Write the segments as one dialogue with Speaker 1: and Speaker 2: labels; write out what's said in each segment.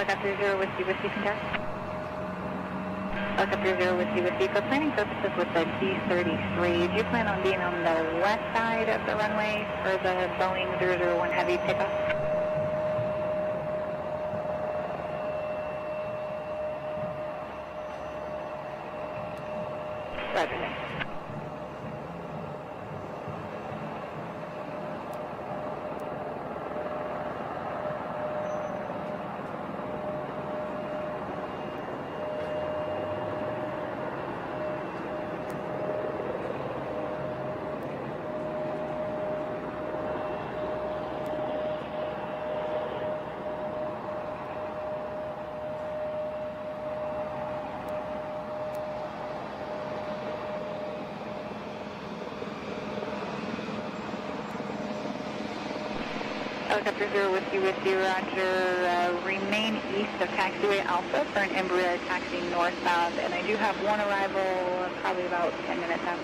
Speaker 1: Helicopter 0 Whiskey contact. Helicopter 0 Whiskey. For planning purposes with the D-33, do you plan on being on the west side of the runway for the Boeing 001 Heavy takeoff? Roger, thanks. Helicopter 0 Whiskey, roger. Remain east of taxiway Alpha for an Embraer taxi northbound, and I do have one arrival probably about 10 minutes out.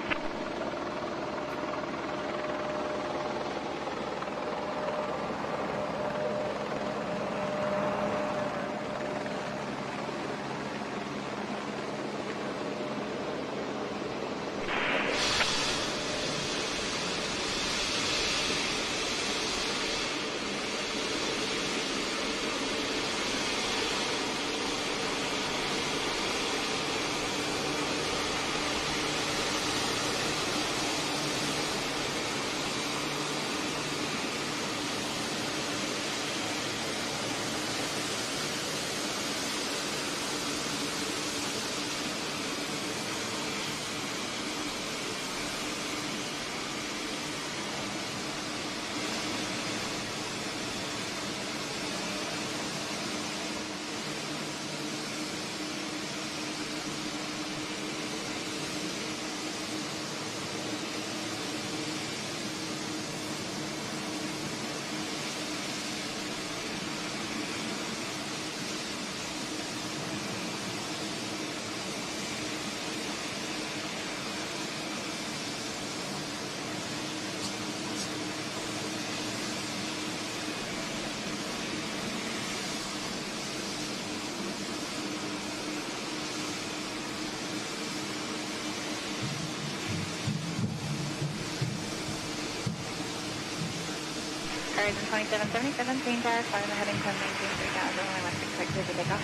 Speaker 1: Horizon 2777, clean car, flying the heading to maintain 3000, only left expected to take off.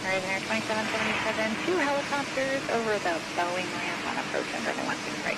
Speaker 1: Horizon Air 2777, 2 helicopters over the Boeing ramp on approach under the 16 right.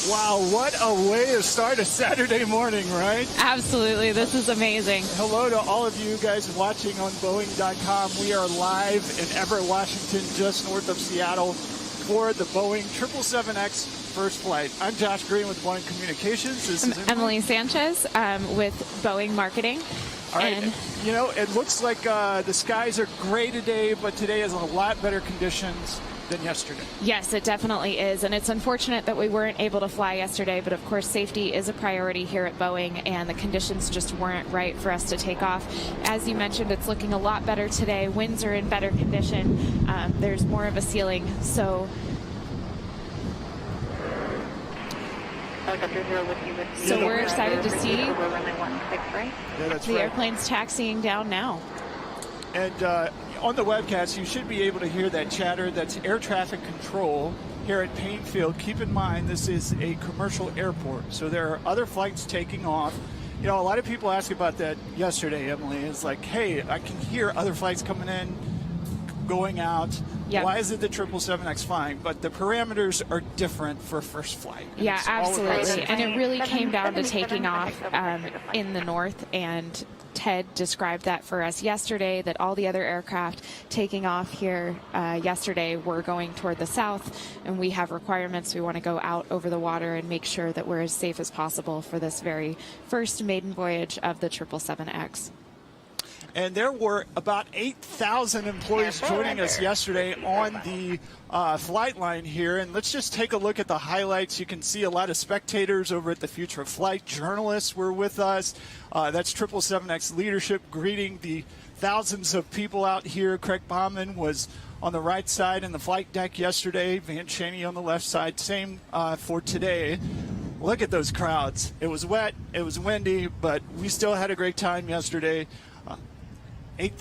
Speaker 2: Wow, what a way to start a Saturday morning, right?
Speaker 3: Absolutely. This is amazing.
Speaker 2: Hello to all of you guys watching on Boeing.com. We are live in Everett, Washington, just north of Seattle for the Boeing 777X first flight. I'm Josh Green with Boeing Communications. This is
Speaker 3: Emily Sanchez with Boeing Marketing.
Speaker 2: All right. And you know, it looks like the skies are gray today, but today is a lot better conditions than yesterday.
Speaker 3: Yes, it definitely is. And it's unfortunate that we weren't able to fly yesterday, but of course safety is a priority here at Boeing, and the conditions just weren't right for us to take off. As you mentioned, it's looking a lot better today. Winds are in better condition. There's more of a ceiling. So we're excited to see the airplanes taxiing down now.
Speaker 2: And on the webcast, you should be able to hear that chatter. That's air traffic control here at Payne Field. Keep in mind, this is a commercial airport, so there are other flights taking off. You know, a lot of people asked about that yesterday, Emily. It's like, hey, I can hear other flights coming in, going out.
Speaker 3: Yep.
Speaker 2: Why is it the 777X flying? But the parameters are different for first flight.
Speaker 3: Yeah,
Speaker 2: It's all about
Speaker 3: absolutely.
Speaker 2: safety.
Speaker 3: And it really came down to taking off in the north, and Ted described that for us yesterday, that all the other aircraft taking off here yesterday were going toward the south, and we have requirements. We want to go out over the water and make sure that we're as safe as possible for this very first maiden voyage of the 777X.
Speaker 2: And there were about 8,000 employees joining us yesterday on the flight line here. And let's just take a look at the highlights. You can see a lot of spectators over at the Future of Flight. Journalists were with us. That's 777X leadership greeting the thousands of people out here. Craig Baumann was on the right side in the flight deck yesterday. Van Cheney on the left side. Same for today. Look at those crowds. It was wet. It was windy, but we still had a great time yesterday. 8,000